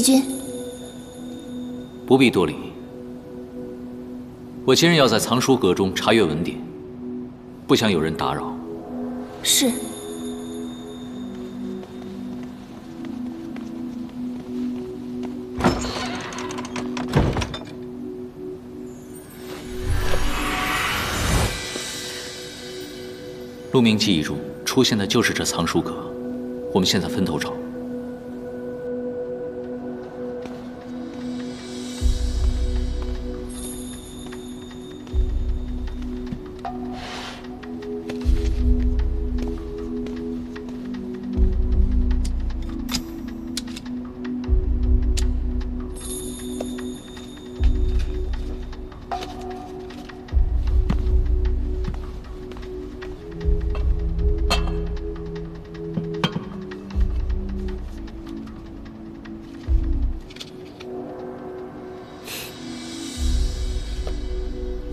君，不必多礼。我今日要在藏书阁中查阅文典，不想有人打扰。是。陆明记忆中出现的就是这藏书阁，我们现在分头找。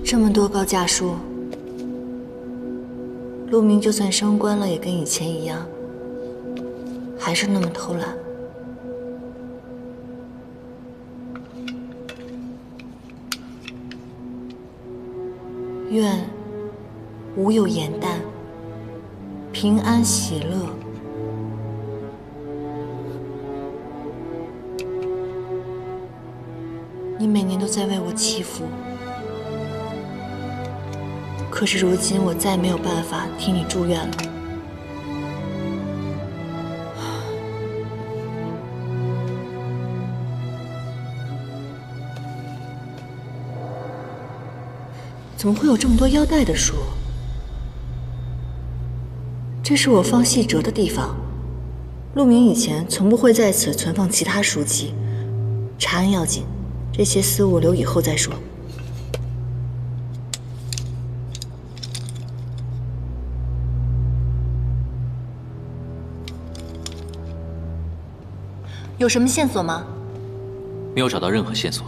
这么多高价书，陆明就算升官了，也跟以前一样，还是那么偷懒。愿无有言淡，平安喜乐。你每年都在为我祈福。可是如今我再没有办法替你祝愿了。怎么会有这么多腰带的书？这是我放细折的地方。陆明以前从不会在此存放其他书籍，查案要紧，这些私物留以后再说。有什么线索吗？没有找到任何线索，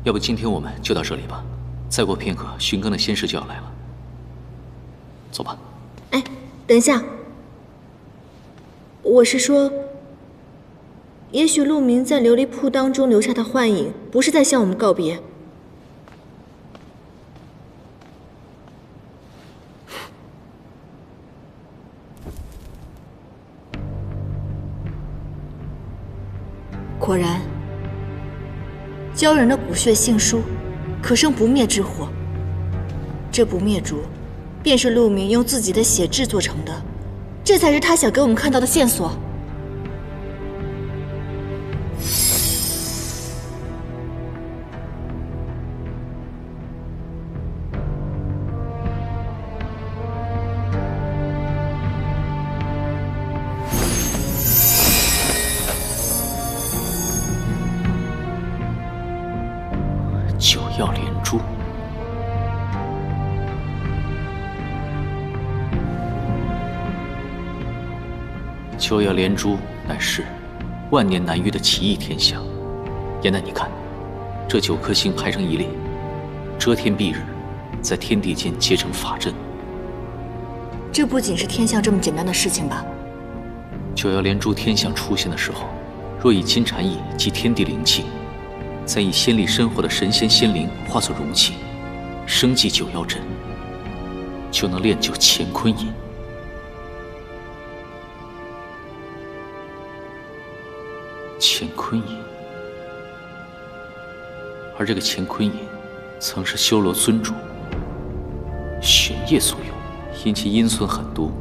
要不今天我们就到这里吧。再过片刻，巡更的仙士就要来了。走吧。哎，等一下，我是说，也许陆明在琉璃铺当中留下的幻影，不是在向我们告别。果然，鲛人的骨血杏书，可生不灭之火。这不灭烛，便是陆明用自己的血制作成的，这才是他想给我们看到的线索。九曜连珠，九曜连珠乃是万年难遇的奇异天象。严南，你看，这9颗星排成一列，遮天蔽日，在天地间结成法阵。这不仅是天象这么简单的事情吧？九曜连珠天象出现的时候，若以金蝉翼及天地灵气，再以仙力深厚的神仙仙灵化作容器，生祭九曜阵，就能炼就乾坤饮。乾坤饮，而这个乾坤饮，曾是修罗尊主玄烨所用，因其阴存狠毒，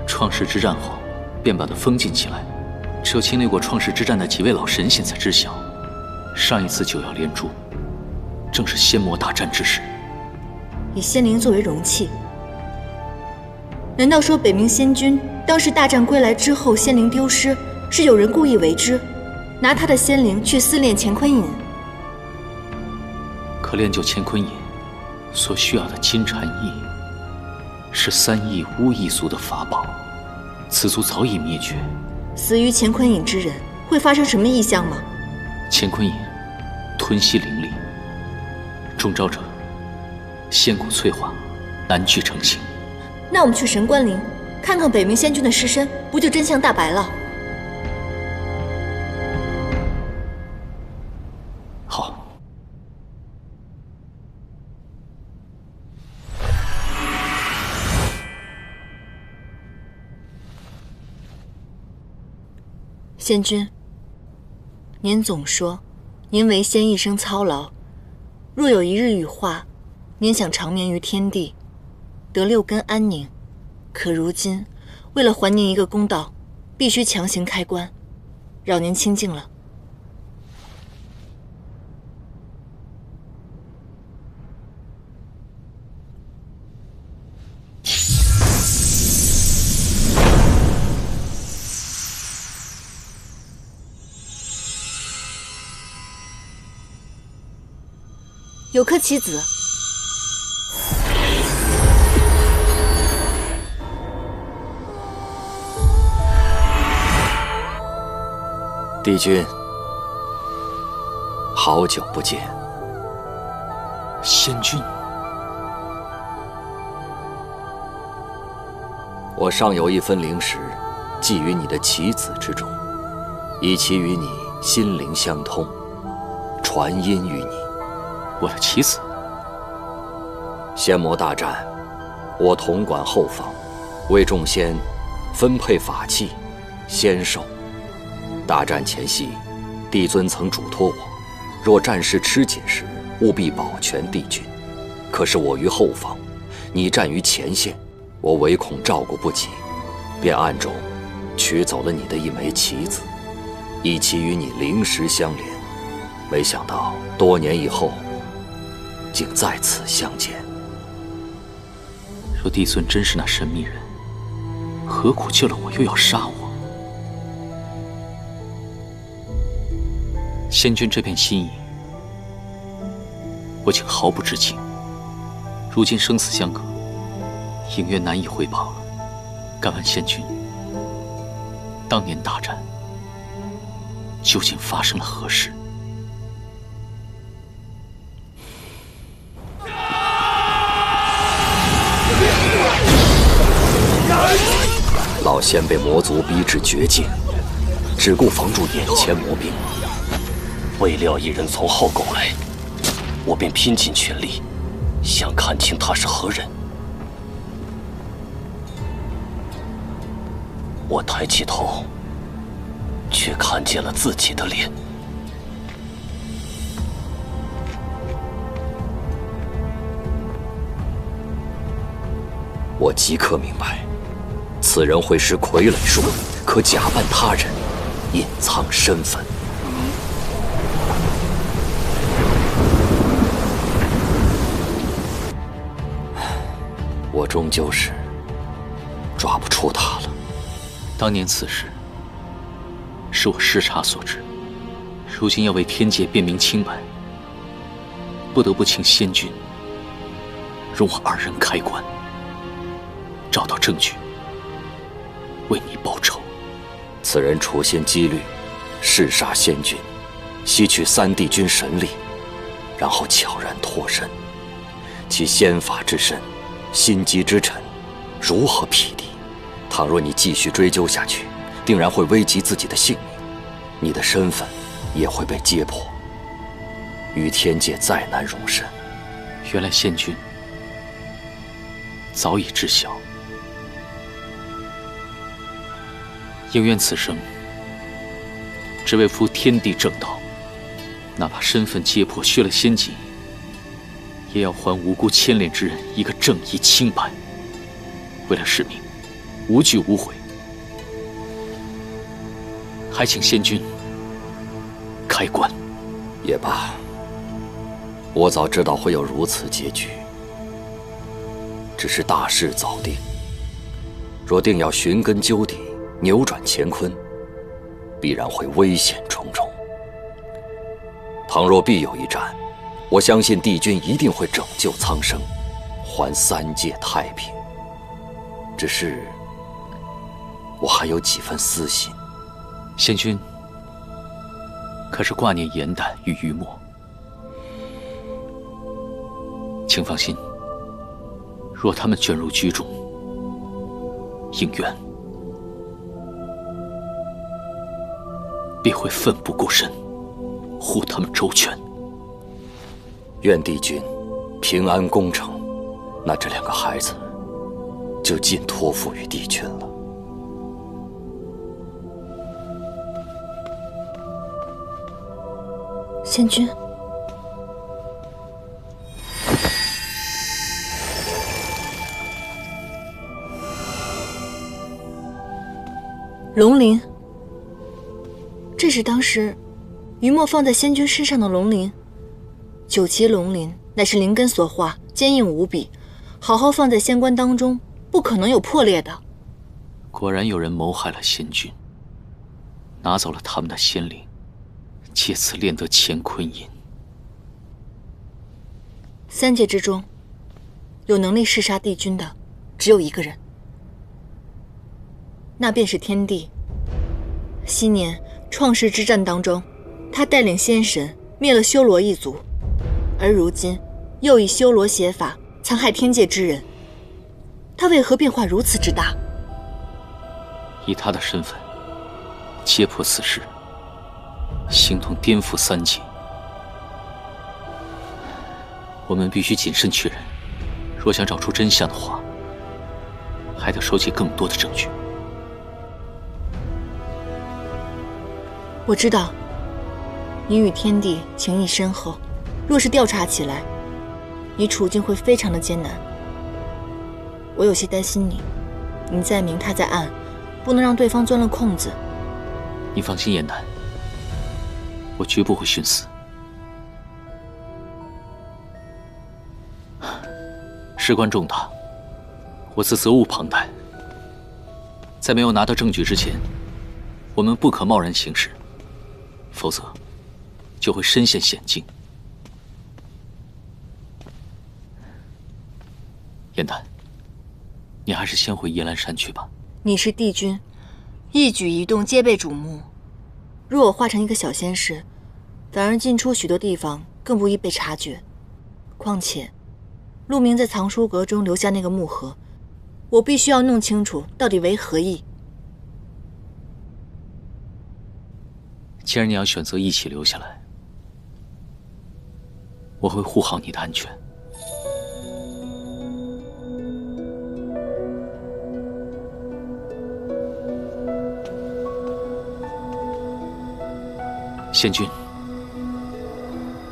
创世之战后便把它封禁起来，只有经历过创世之战的几位老神仙才知晓。上一次九曜连珠，正是仙魔大战之时。以仙灵作为容器，难道说北冥仙君当时大战归来之后，仙灵丢失，是有人故意为之，拿他的仙灵去私炼乾坤饮？可炼就乾坤饮所需要的金蝉翼，是3亿巫异族的法宝，此族早已灭绝。死于乾坤饮之人会发生什么异象吗？乾坤饮吞吸灵力，中招者仙骨淬化，难具成形。那我们去神官陵看看北冥仙君的尸身，不就真相大白了？仙君，您总说您为仙一生操劳，若有一日羽化，您想长眠于天地，得六根安宁。可如今为了还您一个公道，必须强行开棺，扰您清静了。有颗棋子。帝君，好久不见。仙君，我尚有一分灵石，寄于你的棋子之中，以其与你心灵相通，传音于你。我的棋子。仙魔大战，我统管后方，为众仙分配法器、仙兽。大战前夕，帝尊曾嘱托我，若战事吃紧时，务必保全帝君。可是我于后方，你战于前线，我唯恐照顾不及，便暗中取走了你的一枚棋子，以其与你灵石相连。没想到多年以后，竟再次相见。若帝尊真是那神秘人，何苦救了我又要杀我？仙君这片心意，我竟毫不知情。如今生死相隔，隐约难以回报了。敢问仙君，当年大战究竟发生了何事？老仙被魔族逼至绝境，只顾防住眼前魔兵。未料一人从后拱来，我便拼尽全力，想看清他是何人。我抬起头，却看见了自己的脸。我即刻明白，此人会施傀儡术，可假扮他人，隐藏身份。我终究是抓不出他了。当年此事是我失察所致，如今要为天界辨明清白，不得不请仙君容我二人开棺，找到证据，为你报仇。此人处心积虑弑杀仙君，吸取三帝君神力，然后悄然脱身。其仙法之深，心机之沉，如何匹敌？倘若你继续追究下去，定然会危及自己的性命，你的身份也会被揭破，于天界再难容身。原来仙君早已知晓，应愿此生只为扶天地正道，哪怕身份揭破，削了仙籍，也要还无辜牵连之人一个正义清白。为了使命，无惧无悔，还请仙君开棺。也罢，我早知道会有如此结局，只是大势早定，若定要寻根究底，扭转乾坤，必然会危险重重。倘若必有一战，我相信帝君一定会拯救苍生，还三界太平。只是我还有几分私心。仙君可是挂念颜旦与于墨？请放心，若他们卷入局中，应愿必会奋不顾身，护他们周全。愿帝君平安功成，那这两个孩子就尽托付于帝君了。仙君，龙鳞，这是当时余墨放在仙君身上的龙鳞。9旗龙鳞乃是灵根所化，坚硬无比，好好放在仙棺当中，不可能有破裂的。果然有人谋害了仙君，拿走了他们的仙灵，借此练得乾坤印。3界之中，有能力弑杀帝君的，只有一个人，那便是天帝。昔年创世之战当中，他带领仙神灭了修罗一族，而如今又以修罗邪法残害天界之人，他为何变化如此之大？以他的身份，揭破此事，形同颠覆3界。我们必须谨慎确认，若想找出真相的话，还得收集更多的证据。我知道，你与天帝情谊深厚，若是调查起来，你处境会非常的艰难。我有些担心你，你在明，他在暗，不能让对方钻了空子。你放心，燕南，我绝不会寻死。事关重大，我自责无旁贷。在没有拿到证据之前，我们不可贸然行事，否则就会身陷险境。燕丹，你还是先回夜兰山去吧。你是帝君，一举一动皆被瞩目。若我化成一个小仙士，反而进出许多地方更不易被察觉。况且，陆明在藏书阁中留下那个木盒，我必须要弄清楚到底为何意。既然你要选择一起留下来，我会护好你的安全。仙君，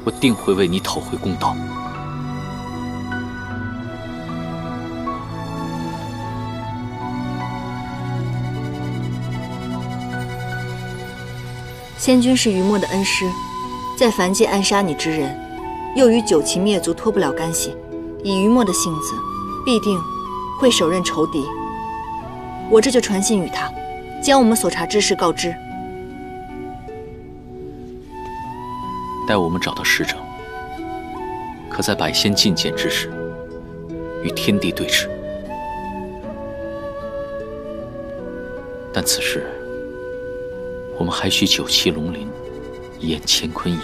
我定会为你讨回公道。仙君是余墨的恩师，在凡界暗杀你之人，又与9旗灭族脱不了干系。以余墨的性子，必定会手刃仇敌。我这就传信于他，将我们所查之事告知。待我们找到使者，可在百仙觐见之时，与天地对峙。但此时，我们还需9旗龙鳞，演乾坤印。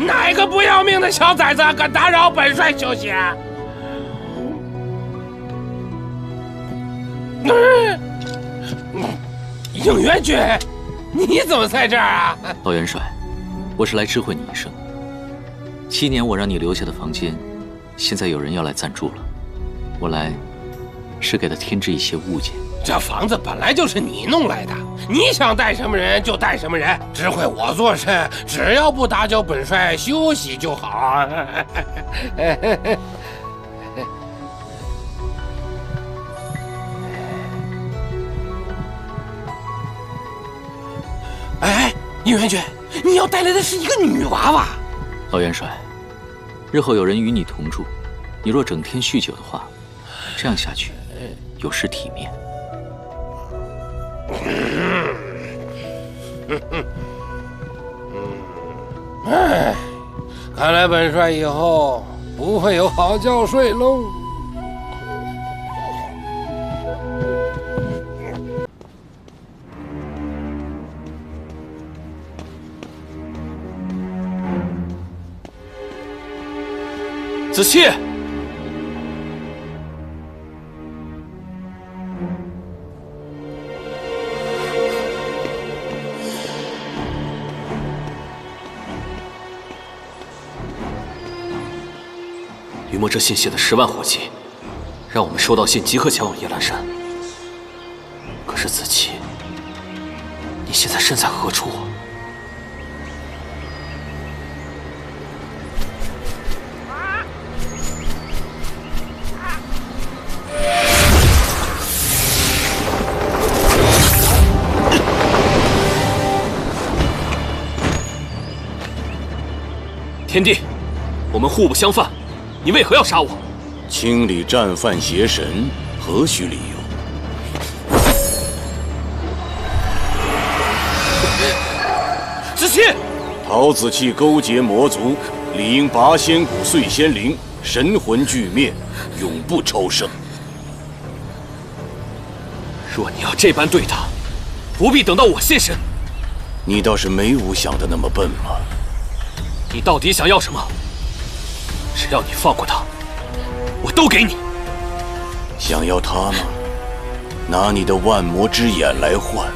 哪个不要命的小崽子敢打扰本帅休息？应元君，你怎么在这儿啊？老元帅，我是来知会你一声。7年我让你留下的房间，现在有人要来暂住了。我来，是给他添置一些物件。这房子本来就是你弄来的，你想带什么人就带什么人，知会我做甚，只要不打搅本帅休息就好。哎，应元君，你要带来的是一个女娃娃。老元帅，日后有人与你同住，你若整天酗酒的话，这样下去有失体面。哎，看来本帅以后不会有好觉睡喽。子期，于墨这信写的10万火急，让我们收到信即刻前往夜兰山。可是子期，你现在身在何处啊？天帝，我们互不相犯，你为何要杀我？清理战犯邪神，何须理由？子期，陶子期勾结魔族，理应拔仙骨碎仙灵，神魂俱灭，永不超生。若你要这般对他，不必等到我现身。你倒是没吾想的那么笨嘛！你到底想要什么？只要你放过他，我都给你。想要他吗？拿你的万魔之眼来换。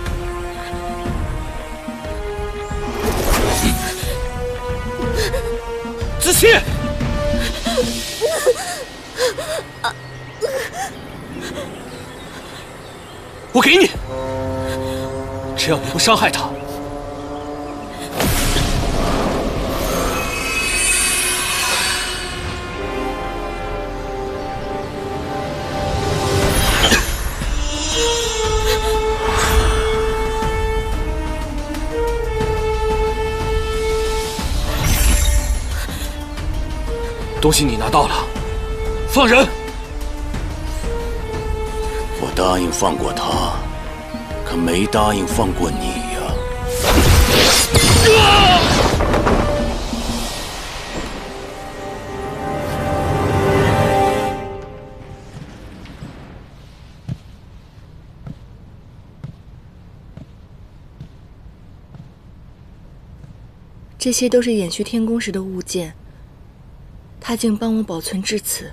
子期，我给你，只要你不伤害他。东西你拿到了，放人！我答应放过他，可没答应放过你呀！这些都是延续天宫时的物件。他竟帮我保存至此。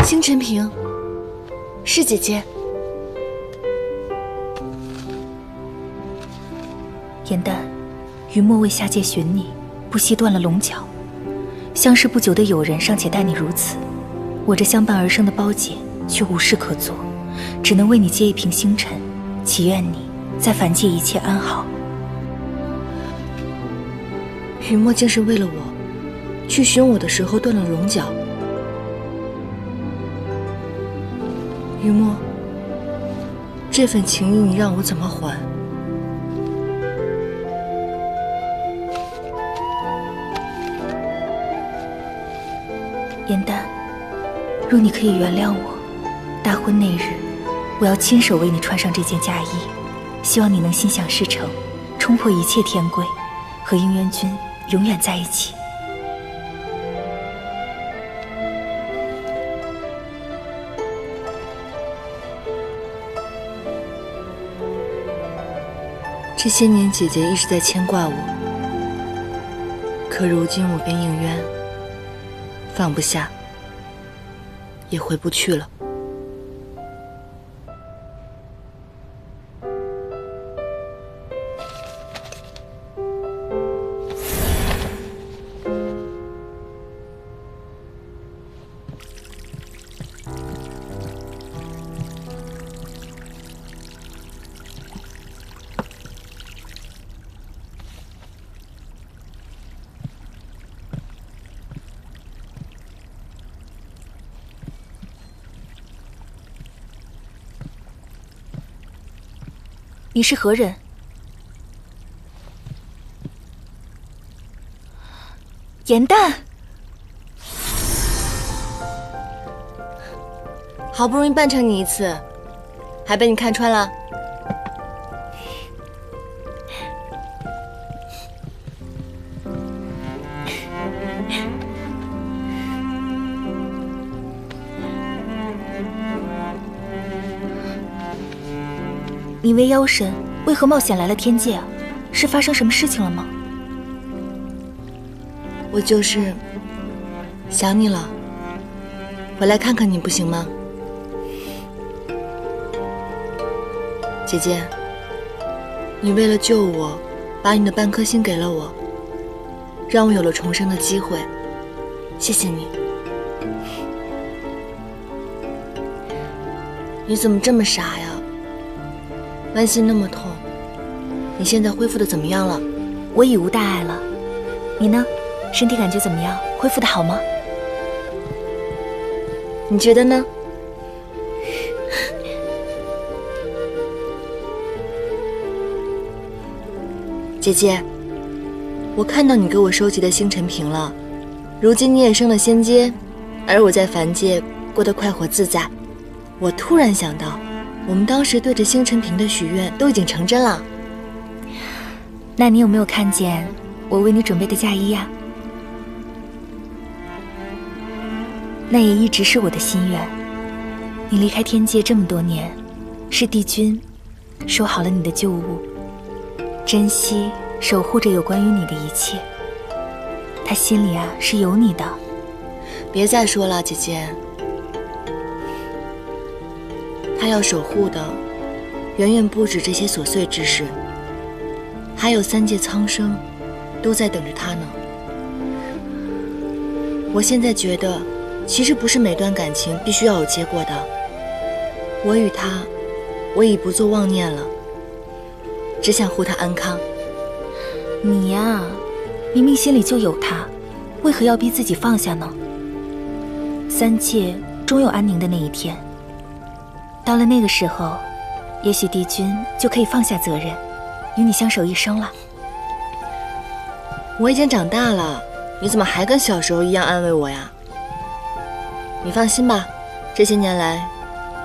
星辰屏，是姐姐。颜淡，于墨为下界寻你，不惜断了龙角。相识不久的友人尚且待你如此，我这相伴而生的胞姐却无事可做，只能为你接一瓶星辰，祈愿你在凡界一切安好。于墨竟是为了我，去寻我的时候断了龙角。于墨，这份情谊你让我怎么还？颜淡，若你可以原谅我，大婚那日，我要亲手为你穿上这件嫁衣，希望你能心想事成，冲破一切天规，和应元君永远在一起。这些年姐姐一直在牵挂我，可如今我跟应渊放不下，也回不去了。你是何人？颜淡，好不容易扮成你一次，还被你看穿了。你为妖神，为何冒险来了天界啊？是发生什么事情了吗？我就是想你了，回来看看你不行吗？姐姐，你为了救我，把你的半颗心给了我，让我有了重生的机会，谢谢你。你怎么这么傻呀？剜心那么痛，你现在恢复的怎么样了？我已无大碍了。你呢？身体感觉怎么样？恢复的好吗？你觉得呢？姐姐，我看到你给我收集的星辰瓶了。如今你也升了仙阶，而我在凡界过得快活自在。我突然想到，我们当时对着星辰瓶的许愿都已经成真了。那你有没有看见我为你准备的嫁衣呀？那也一直是我的心愿。你离开天界这么多年，是帝君收好了你的旧物，珍惜守护着有关于你的一切。他心里是有你的。别再说了，姐姐。他要守护的远远不止这些琐碎之事，还有3界苍生都在等着他呢。我现在觉得，其实不是每段感情必须要有结果的。我与他，我已不做妄念了，只想护他安康。你呀，明明心里就有他，为何要逼自己放下呢？3界终有安宁的那一天，到了那个时候，也许帝君就可以放下责任，与你相守一生了。我已经长大了，你怎么还跟小时候一样安慰我呀？你放心吧，这些年来，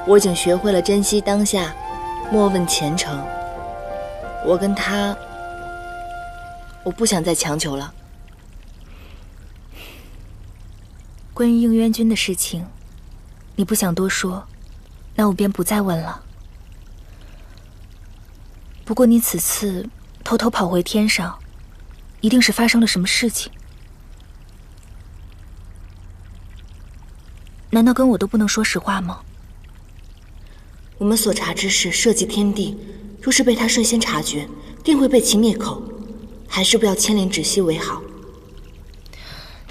我已经学会了珍惜当下，莫问前程。我跟他，我不想再强求了。关于应渊君的事情，你不想多说，那我便不再问了。不过你此次偷偷跑回天上，一定是发生了什么事情。难道跟我都不能说实话吗？我们所查之事涉及天地，若是被他率先察觉，定会被其灭口，还是不要牵连芷溪为好。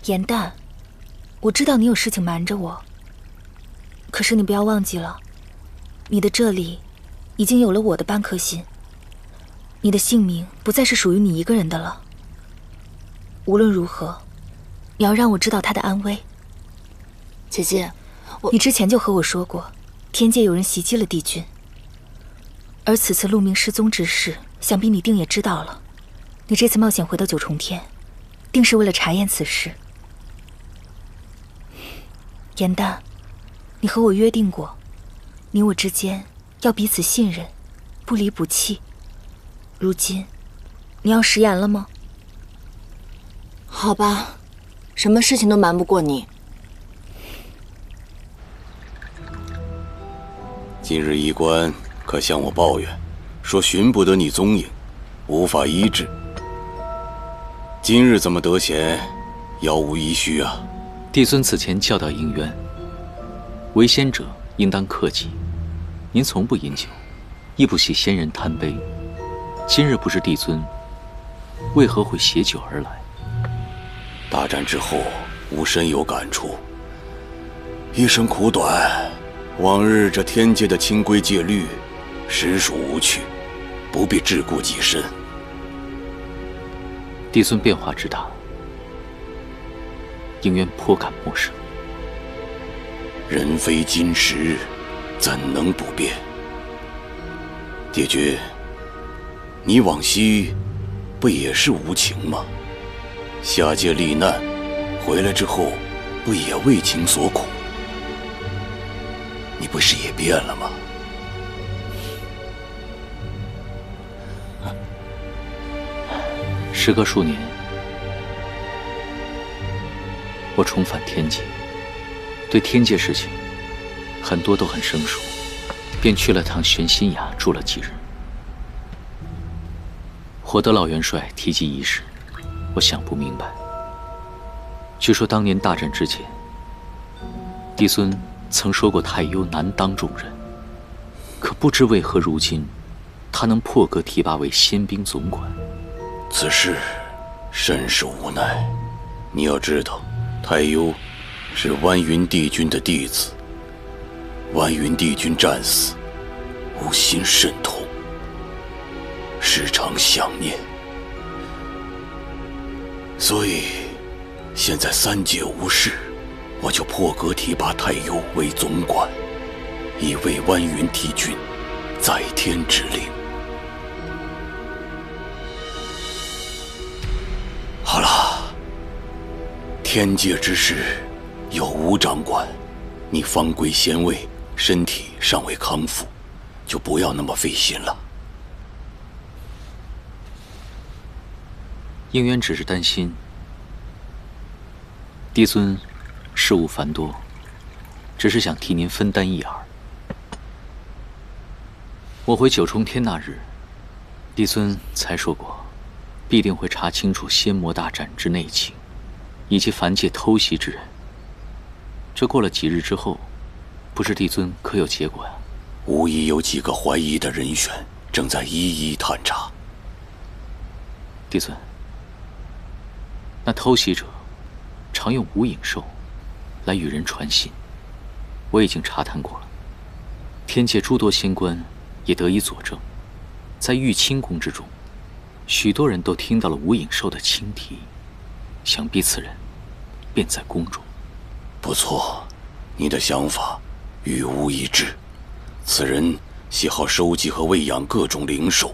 颜淡，我知道你有事情瞒着我，可是你不要忘记了，你的这里已经有了我的半颗心，你的性命不再是属于你一个人的了。无论如何，你要让我知道他的安危。姐姐，你之前就和我说过，天界有人袭击了帝君，而此次陆明失踪之事，想必你定也知道了。你这次冒险回到九重天，定是为了查验此事。颜淡，你和我约定过，你我之间要彼此信任，不离不弃。如今，你要食言了吗？好吧，什么事情都瞒不过你。今日医官可向我抱怨，说寻不得你踪影，无法医治。今日怎么得闲，杳无医须啊？帝尊此前教导应渊，为仙者应当克己。您从不饮酒，亦不喜仙人贪杯。今日不知帝尊为何会携酒而来？大战之后，吾深有感触。一生苦短，往日这天界的清规戒律，实属无趣，不必桎梏己身。帝尊变化之大，应渊颇感陌生。人非金石，怎能不变？帝君，你往昔不也是无情吗？下界历难，回来之后，不也为情所苦？你不是也变了吗？时隔数年，我重返天界，对天界事情很多都很生疏，便去了趟玄心崖住了几日。获得老元帅提及一事，我想不明白，据说当年大战之前，帝孙曾说过太幽难当重任，可不知为何如今他能破格提拔为仙兵总管。此事甚是无奈。你要知道，太幽是湾云帝君的弟子，湾云帝君战死，吾心甚痛，时常想念。所以现在三界无事，我就破格提拔太幽为总管，以为湾云帝君在天之灵。好了，天界之事有吴掌管，你方归仙位，身体尚未康复，就不要那么费心了。应渊只是担心帝孙事务繁多，只是想替您分担一二。我回九重天那日，帝孙才说过，必定会查清楚仙魔大战之内情，以及凡界偷袭之人。这过了几日之后，不知帝尊可有结果呀？无疑有几个怀疑的人选，正在一一探查。帝尊，那偷袭者常用无影兽来与人传信，我已经查探过了。天界诸多仙官也得以佐证，在玉清宫之中，许多人都听到了无影兽的轻啼，想必此人便在宫中。不错，你的想法与吾一致。此人喜好收集和喂养各种灵兽，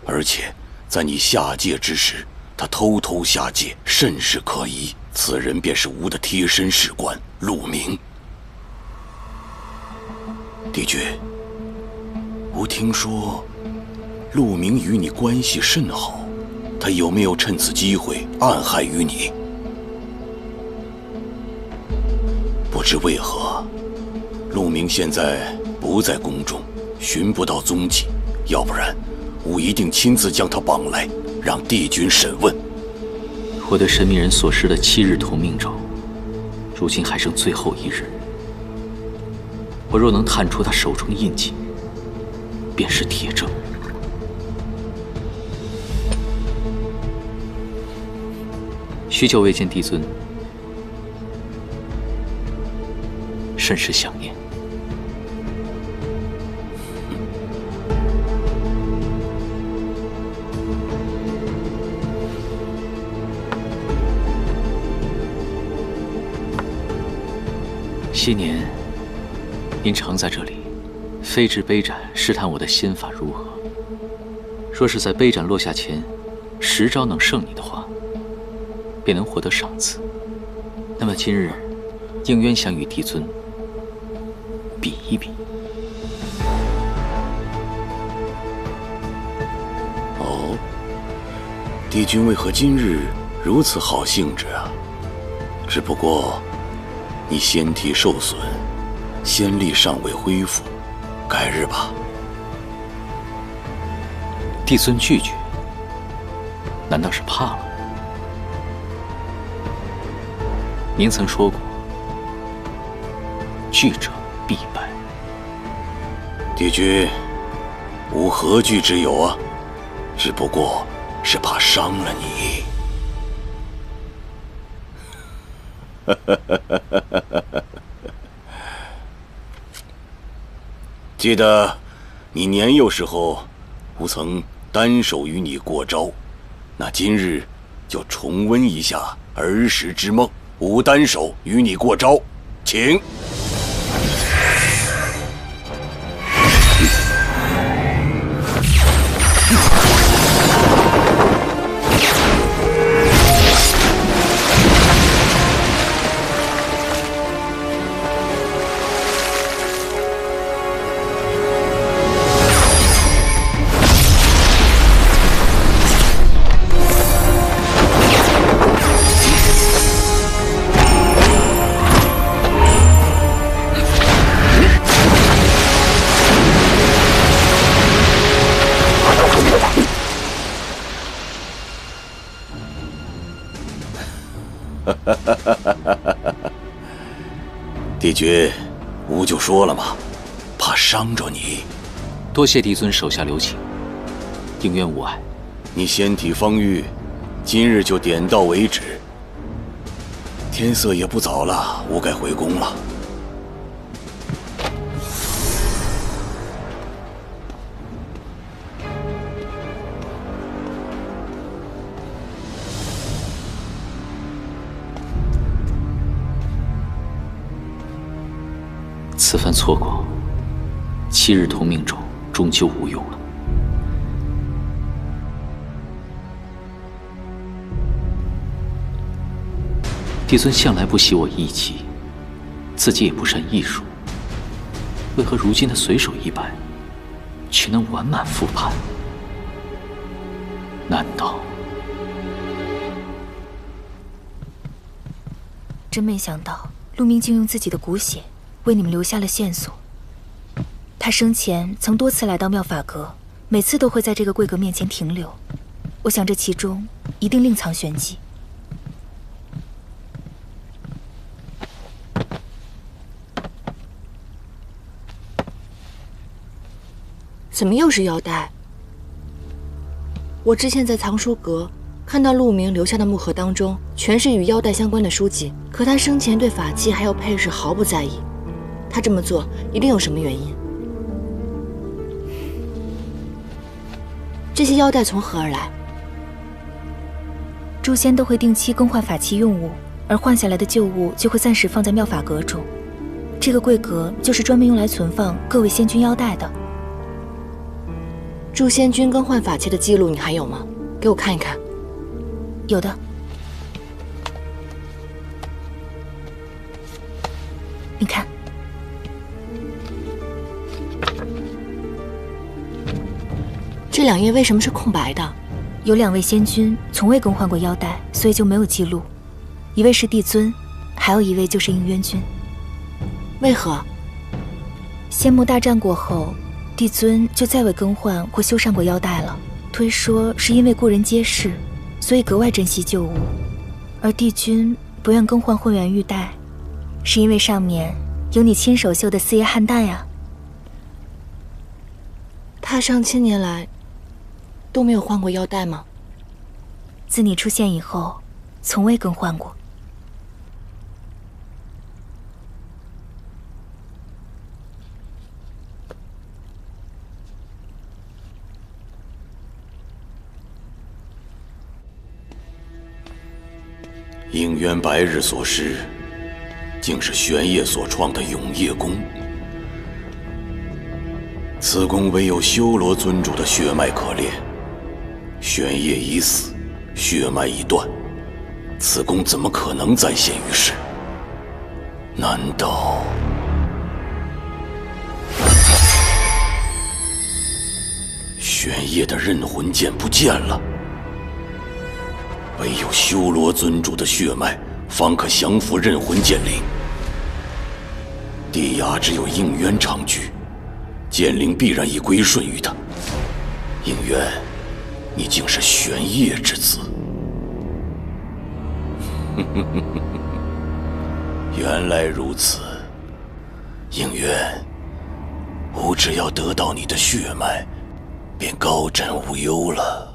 而且在你下界之时，他偷偷下界，甚是可疑。此人便是吾的贴身侍官陆明。帝君，吾听说陆明与你关系甚好，他有没有趁此机会暗害于你？不知为何，陆明现在不在宫中，寻不到踪迹。要不然，吾一定亲自将他绑来，让帝君审问。我对神秘人所施的7日同命咒，如今还剩最后1日。我若能探出他手中印记，便是铁证。许久未见帝尊，甚是想念。昔年，您常在这里飞至杯盏试探我的仙法如何。若是在杯盏落下前10招能胜你的话，便能获得赏赐。那么今日，应渊想与帝尊比一比。哦，帝君为何今日如此好兴致啊？只不过你仙体受损，仙力尚未恢复，改日吧。帝尊拒绝，难道是怕了？您曾说过，惧者必败。帝君，吾何惧之有啊？只不过是怕伤了你。记得你年幼时候，吾曾单手与你过招，那今日就重温一下儿时之梦。吾单手与你过招，请。帝君，吾就说了嘛，怕伤着你。多谢帝尊手下留情，应渊无碍。你仙体方愈，今日就点到为止。天色也不早了，吾该回宫了。此番错过，7日同命咒终究无用了。帝尊向来不喜我义气，自己也不善艺术，为何如今的随手一摆，却能完满复盘？难道……真没想到，陆明竟用自己的骨血为你们留下了线索。他生前曾多次来到妙法阁，每次都会在这个柜阁面前停留。我想这其中一定另藏玄机。怎么又是腰带？我之前在藏书阁看到陆明留下的木盒当中，全是与腰带相关的书籍，可他生前对法器还有配饰毫不在意。他这么做一定有什么原因。这些腰带从何而来？诛仙都会定期更换法器用物，而换下来的旧物就会暂时放在妙法阁中。这个柜阁就是专门用来存放各位仙君腰带的。诛仙君更换法器的记录你还有吗？给我看一看。有的。你看，这2页为什么是空白的？有2位仙君从未更换过腰带，所以就没有记录。一位是帝尊，还有一位就是应渊君。为何？仙魔大战过后，帝尊就再未更换或修缮过腰带了。推说是因为故人皆逝，所以格外珍惜旧物。而帝君不愿更换混元玉带，是因为上面有你亲手绣的4叶汉带呀。他上千年来都没有换过腰带吗？自你出现以后，从未更换过。应渊白日所施，竟是玄烨所创的永夜功。此功唯有修罗尊主的血脉可炼。玄烨已死，血脉已断，此功怎么可能再现于世？难道……玄烨的刃魂剑不见了？唯有修罗尊主的血脉，方可降服刃魂剑灵。地崖只有应渊长居，剑灵必然已归顺于他。应渊，你竟是玄烨之子！原来如此，应渊，吾只要得到你的血脉，便高枕无忧了。